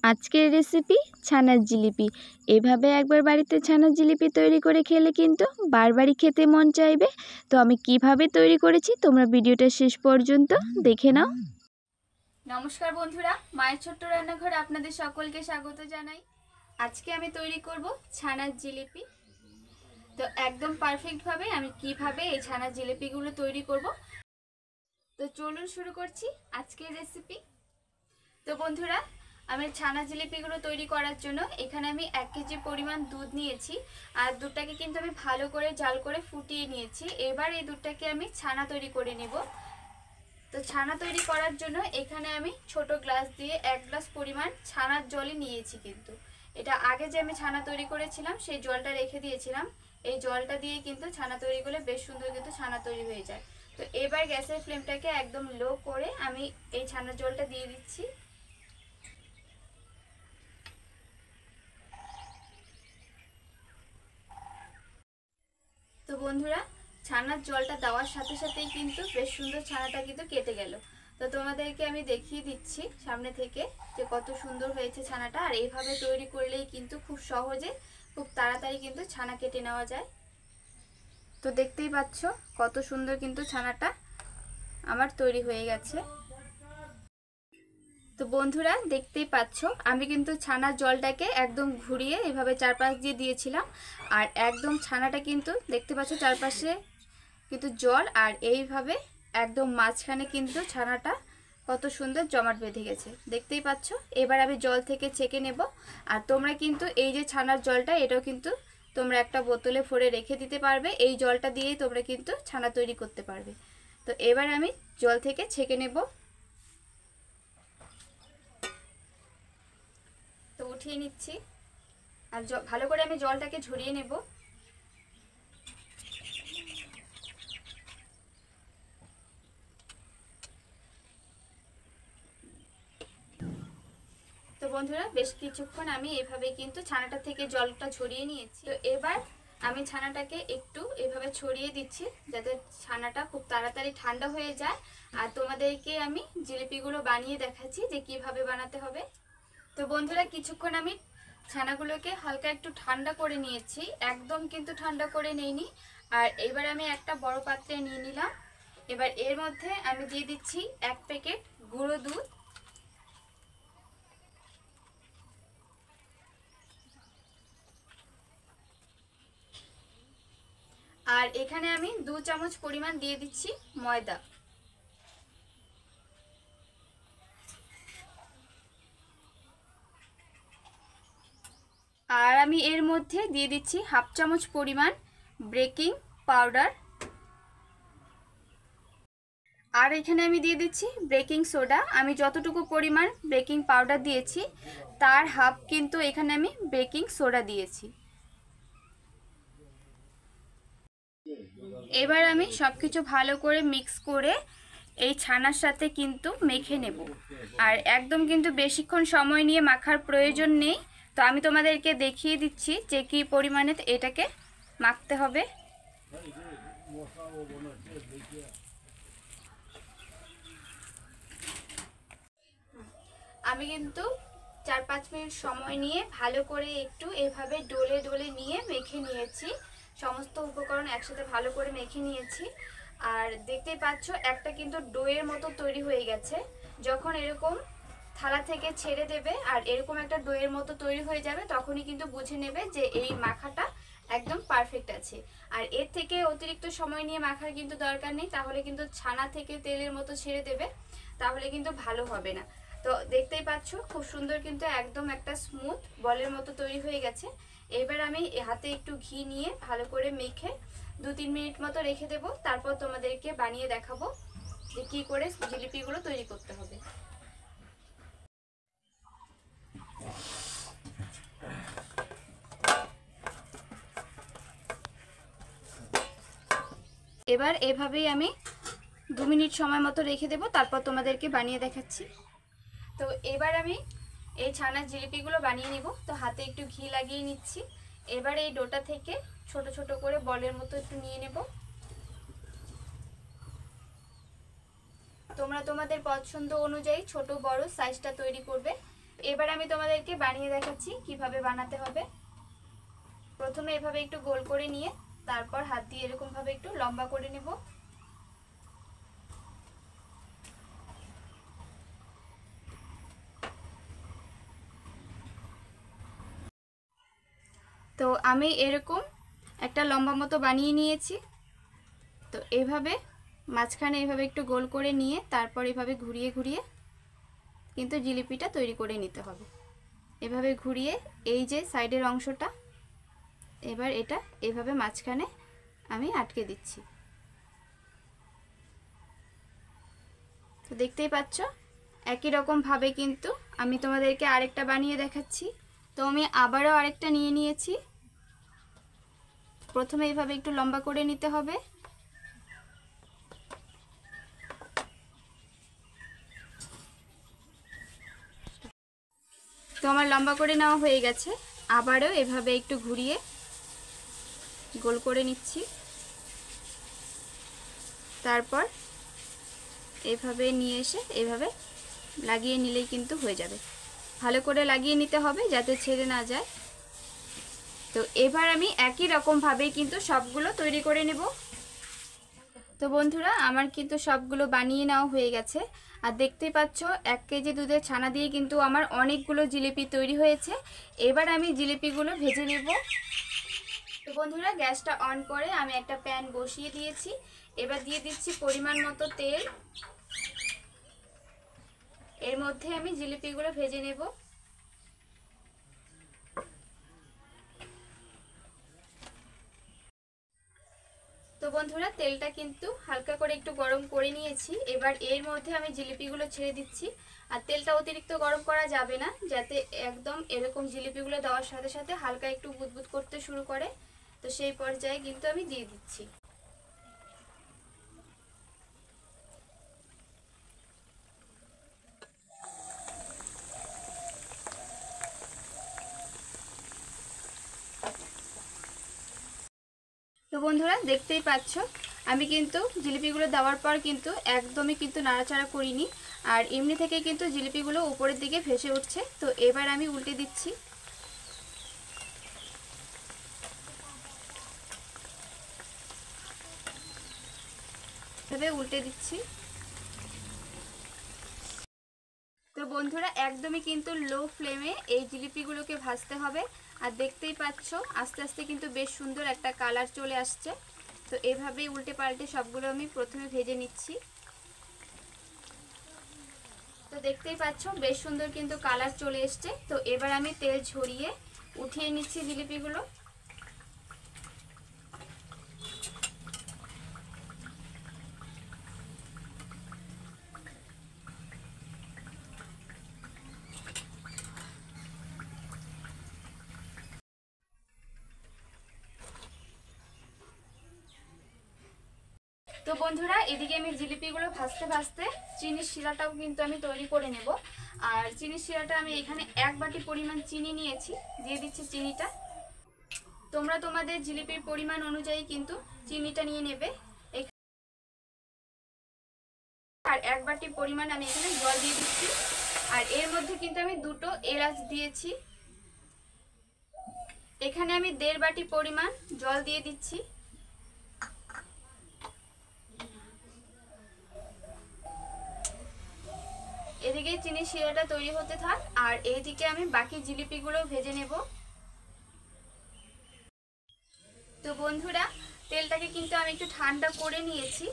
আজকের রেসিপি ছানার জিলিপি। এভাবে একবার বাড়িতে ছানার জিলিপি তৈরি করে খেলে কিন্তু বারবারই খেতে মন চাইবে। তো আমি কিভাবে তৈরি করেছি তোমরা ভিডিওটা শেষ পর্যন্ত দেখে নাও। নমস্কার বন্ধুরা, মায়ের ছোট্ট রান্নাঘরে আপনাদের সকলকে স্বাগত জানাই। আজকে আমি তৈরি করব ছানার জিলিপি। তো একদম পারফেক্টভাবে আমি কিভাবে এই ছানার জিলিপিগুলো তৈরি করব, তো চলুন শুরু করছি আজকের রেসিপি। তো বন্ধুরা, আমি ছানা জিলিপিগুলো তৈরি করার জন্য এখানে আমি 1 কেজি পরিমাণ দুধ নিয়েছি। আর দুধটাকে কিন্তু আমি ভালো করে জাল করে ফুটিয়ে নিয়েছি। এবার এই দুধটাকে আমি ছানা তৈরি করে নেব। তো ছানা তৈরি করার জন্য এখানে আমি ছোট গ্লাস দিয়ে 1 গ্লাস পরিমাণ ছানার জলই নিয়েছি। কিন্তু এটা আগে যে আমি ছানা তৈরি করেছিলাম সেই জলটা রেখে দিয়েছিলাম। এই জলটা দিয়ে কিন্তু ছানা তৈরি করলে বেশ সুন্দর কিন্তু ছানা তৈরি হয়ে যায়। তো এবার গ্যাসের ফ্লেমটাকে একদম লো করে আমি এই ছানার জলটা দিয়ে দিচ্ছি। তো বন্ধুরা, ছানার জলটা দেওয়ার সাথে সাথেই কিন্তু বেশ সুন্দর ছানাটা কিন্তু কেটে গেল। তো তোমাদেরকে আমি দেখিয়ে দিচ্ছি সামনে থেকে যে কত সুন্দর হয়েছে ছানাটা। আর এইভাবে তৈরি করলেই কিন্তু খুব সহজে খুব তাড়াতাড়ি কিন্তু ছানা কেটে নেওয়া যায়। তো দেখতেই পাচ্ছ কত সুন্দর কিন্তু ছানাটা আমার তৈরি হয়ে গেছে। তো বন্ধুরা, দেখতেই পাচ্ছ আমি কিন্তু ছানার জলটাকে একদম ঘুরিয়ে এভাবে চারপাশ দিয়ে দিয়েছিলাম। আর একদম ছানাটা কিন্তু দেখতে পাচ্ছ চারপাশে কিন্তু জল, আর এইভাবে একদম মাঝখানে কিন্তু ছানাটা কত সুন্দর জমাট বেঁধে গেছে, দেখতেই পাচ্ছ। এবার আমি জল থেকে ছেঁকে নেব। আর তোমরা কিন্তু এই যে ছানার জলটা, এটাও কিন্তু তোমরা একটা বোতলে ভরে রেখে দিতে পারবে। এই জলটা দিয়েই তোমরা কিন্তু ছানা তৈরি করতে পারবে। তো এবার আমি জল থেকে ছেঁকে নেব। তো উঠিয়ে নিচ্ছি। আর ভালো করে আমি জলটাকে ঝরিয়ে নেব। তো বন্ধুরা, বেশ কিছুক্ষণ আমি এভাবে কিন্তু ছানাটা থেকে জলটা ছড়িয়ে নিয়েছি। তো এবার আমি ছানাটাকে একটু এভাবে ছড়িয়ে দিচ্ছি যাতে ছানাটা খুব তাড়াতাড়ি ঠান্ডা হয়ে যায়। আর তোমাদেরকে আমি জিলিপিগুলো বানিয়ে দেখাচ্ছি যে কিভাবে বানাতে হবে। তো বন্ধুরা, কিছুক্ষণ আমি ছানাগুলোকে হালকা একটু ঠান্ডা করে নিয়েছি, একদম কিন্তু ঠান্ডা করে নেইনি। আর এবার আমি একটা বড় পাত্রে নিয়ে নিলাম। এবার এর মধ্যে আমি দিয়ে দিচ্ছি 1 প্যাকেট গুঁড়ো দুধ। আর এখানে আমি 2 চামচ পরিমাণ দিয়ে দিচ্ছি ময়দা। আর আমি এর মধ্যে দিয়ে দিচ্ছি 1/2 চামচ পরিমাণ বেকিং পাউডার। আর এখানে আমি দিয়ে দিচ্ছি বেকিং সোডা। আমি যতটুকু পরিমাণ বেকিং পাউডার দিয়েছি তার হাফ কিন্তু এখানে আমি বেকিং সোডা দিয়েছি। এবার আমি সবকিছু ভালো করে মিক্স করে এই ছানার সাথে কিন্তু মেখে নেব। আর একদম কিন্তু বেশিক্ষণ সময় নিয়ে মাখার প্রয়োজন নেই। তো আমি তোমাদেরকে দেখিয়ে দিচ্ছি যে কী পরিমাণে এটাকে মাখতে হবে। আমি কিন্তু 4-5 মিনিট সময় নিয়ে ভালো করে একটু এভাবে ডলে ডলে নিয়ে মেখে নিয়েছি। সমস্ত উপকরণ একসাথে ভালো করে মেখে নিয়েছি। আর দেখতেই পাচ্ছ একটা কিন্তু ডোয়ের মতো তৈরি হয়ে গেছে। যখন এরকম থালা থেকে ছেড়ে দেবে আর এরকম একটা ডোয়ের মতো তৈরি হয়ে যাবে, তখনই কিন্তু বুঝে নেবে যে এই মাখাটা একদম পারফেক্ট আছে। আর এর থেকে অতিরিক্ত সময় নিয়ে মাখার কিন্তু দরকার নেই, তাহলে কিন্তু ছানা থেকে তেলের মতো ছেড়ে দেবে, তাহলে কিন্তু ভালো হবে না। তো দেখতেই পাচ্ছ খুব সুন্দর কিন্তু একদম একটা স্মুথ বলের মতো তৈরি হয়ে গেছে। এবার আমি হাতে একটু ঘি নিয়ে ভালো করে মেখে 2-3 মিনিট মতো রেখে দেব। তারপর তোমাদেরকে বানিয়ে দেখাবো যে কি করে জিলিপিগুলো তৈরি করতে হবে। এবার এভাবেই আমি 2 মিনিট সময় মতো রেখে দেব, তারপর তোমাদেরকে বানিয়ে দেখাচ্ছি। তো এবার আমি এই ছানার জিলিপিগুলো বানিয়ে নিব। তো হাতে একটু ঘি লাগিয়ে নিচ্ছি। এবার এই ডোটা থেকে ছোট ছোট করে বলের মতো একটু নিয়ে নেব। তোমরা তোমাদের পছন্দ অনুযায়ী ছোট বড় সাইজটা তৈরি করবে। এবার আমি তোমাদেরকে বানিয়ে দেখাচ্ছি কিভাবে বানাতে হবে। প্রথমে এভাবে একটু গোল করে নিয়ে তারপর হাত দিয়ে এরকম ভাবে একটু লম্বা করে নেব। তো আমি এরকম একটা লম্বা মতো বানিয়ে নিয়েছি। তো এইভাবে মাঝখানে এইভাবে একটু গোল করে নিয়ে তারপর এইভাবে ঘুরিয়ে ঘুরিয়ে কিন্তু জিলিপিটা তৈরি করে নিতে হবে। এভাবে ঘুরিয়ে এই যে সাইডের অংশটা এবার এটা এইভাবে মাঝখানে আমি আটকে দিচ্ছি। তো দেখতেই পাচ্ছ একই রকম ভাবে কিন্তু আমি তোমাদেরকে আরেকটা বানিয়ে দেখাচ্ছি। তো আমি আবারও আরেকটা নিয়ে নিয়েছি। প্রথমে এইভাবে একটু লম্বা করে নিতে হবে। তো আমার লম্বা করে নেওয়া হয়ে গেছে। আবারও এভাবে একটু ঘুরিয়ে গোল করে নিচ্ছি। তারপর এইভাবে নিয়ে এসে এইভাবে লাগিয়ে নিলেই কিন্তু হয়ে যাবে। ভালো করে লাগিয়ে নিতে হবে যাতে ছেড়ে না যায়। তো এবার আমি একই রকম ভাবে কিন্তু সবগুলো তৈরি করে নেব। তো বন্ধুরা আমার কিন্তু সবগুলো বানিয়ে নেওয়া হয়ে গেছে। আর দেখতেই পাচ্ছ 1 কেজি দুধের ছানা দিয়ে কিন্তু আমার অনেকগুলো জিলিপি তৈরি হয়েছে। এবার আমি জিলিপিগুলো ভেজে নেব। তো বন্ধুরা গ্যাসটা অন করে আমি একটা প্যান বসিয়ে দিয়েছি। এবার দিয়ে দিচ্ছি পরিমাণ মতো তেল। এর মধ্যে আমি জিলিপিগুলো ভেজে নেব। তো বন্ধুরা তেলটা কিন্তু হালকা করে একটু গরম করে নিয়েছি। এবার এর মধ্যে আমি জিলিপিগুলো ছেড়ে দিচ্ছি। আর তেলটা অতিরিক্ত গরম করা যাবে না, যাতে একদম এরকম জিলিপিগুলো দেওয়ার সাথে সাথে হালকা একটু বুদবুদ করতে শুরু করে। তো সেই পর্যায়ে কিন্তু আমি দিয়ে দিচ্ছি। তো বন্ধুরা দেখতেই পাচ্ছ আমি কিন্তু জিলিপিগুলো দেওয়ার পর কিন্তু একদমই কিন্তু নাড়াচাড়া করিনি। আর এমনি থেকে কিন্তু জিলিপিগুলো উপরের দিকে ভেসে উঠছে। তো এবার আমি উল্টে দিচ্ছি। এভাবে উল্টে দিচ্ছি। তো বন্ধুরা একদমই কিন্তু লো ফ্লেমে এই জিলিপিগুলোকে ভাজতে হবে। আর দেখতেই পাচ্ছ আস্তে আস্তে কিন্তু বেশ সুন্দর একটা কালার চলে আসছে। তো এভাবেই উল্টে পাল্টে সবগুলো আমি প্রথমে ভেজে নিচ্ছি। তো দেখতেই পাচ্ছ বেশ সুন্দর কিন্তু কালার চলে এসছে। তো এবার আমি তেল ঝরিয়ে উঠিয়ে নিচ্ছি জিলিপিগুলো। তো বন্ধুরা এদিকে আমি জিলিপিগুলো ভাজতে ভাজতে চিনির শিরাটাও কিন্তু আমি তৈরি করে নেব। আর চিনির শিরাটা আমি এখানে 1 বাটি পরিমাণ চিনি নিয়েছি, দিয়ে দিচ্ছি চিনিটা। তোমরা তোমাদের জিলিপির পরিমাণ অনুযায়ী কিন্তু চিনিটা নিয়ে নেবে। আর 1 বাটি পরিমাণ আমি এখানে জল দিয়ে দিচ্ছি। আর এর মধ্যে কিন্তু আমি 2টো এলাচ দিয়েছি। এখানে আমি 1.5 বাটি পরিমাণ জল দিয়ে দিচ্ছি। এদিকে চিনির শিরাটা তৈরি হতে থাক আর এইদিকে আমি বাকি জিলিপিগুলো ভেজে নেব। তো বন্ধুরা তেলটাকে কিন্তু আমি একটু ঠান্ডা করে নিয়েছি।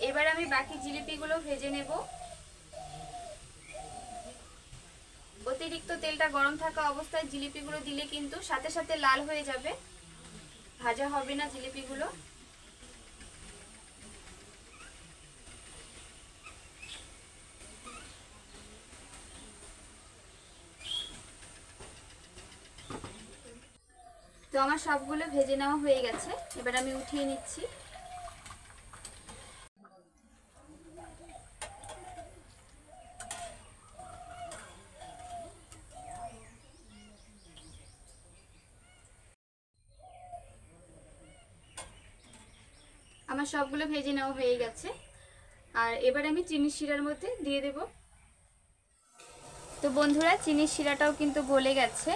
এবার আমি বাকি জিলিপিগুলো ভেজে নেব। অতিরিক্ত তেলটা গরম থাকা অবস্থায় জিলিপিগুলো দিলে কিন্তু সাথে সাথে লাল হয়ে যাবে, ভাজা হবে না জিলিপিগুলো। তো আমার সবগুলো ভেজে নেওয়া হয়ে গেছে। এবার আমি উঠিয়ে নিচ্ছি। আমার সবগুলো ভেজে নেওয়া হয়ে গেছে। আর এবার আমি চিনির শিরার মধ্যে দিয়ে দেব। তো বন্ধুরা চিনির শিরাটাও কিন্তু গলে গেছে।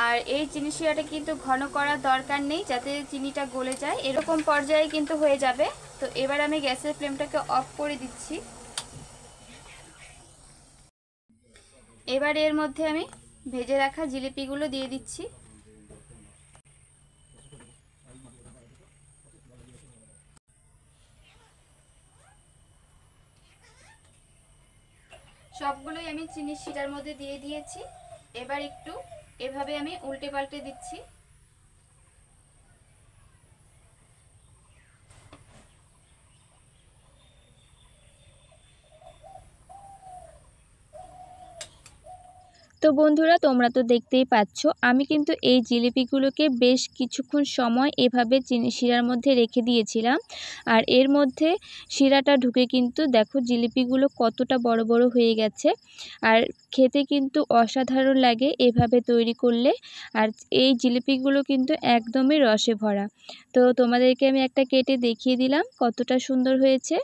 আর এই চিনির শিরাটা কিন্তু ঘন করার দরকার নেই, যাতে চিনিটা গলে যায় এরকম পর্যায়ে কিন্তু হয়ে যাবে। তো এবার আমি গ্যাসের ফ্লেমটাকে অফ করে দিচ্ছি। এবার এর মধ্যে আমি ভেজে রাখা জিলিপিগুলো দিয়ে দিচ্ছি। সবগুলোই আমি চিনির শিরার মধ্যে দিয়ে দিয়েছি। এবার একটু এভাবে আমি উল্টে পাল্টে দিচ্ছি। তো বন্ধুরা তোমরা তো দেখতেই পাচ্ছ আমি কিন্তু এই জিলিপিগুলোকে বেশ কিছুক্ষণ সময় এভাবে চিনি শিরার মধ্যে রেখে দিয়েছিলাম। আর এর মধ্যে শিরাটা ঢুকে কিন্তু দেখো জিলিপিগুলো কতটা বড় বড় হয়ে গেছে। আর খেতে কিন্তু অসাধারণ লাগে এভাবে তৈরি করলে। আর এই জিলিপিগুলো কিন্তু একদমই রসে ভরা। তো তোমাদেরকে আমি একটা কেটে দেখিয়ে দিলাম কতটা সুন্দর হয়েছে।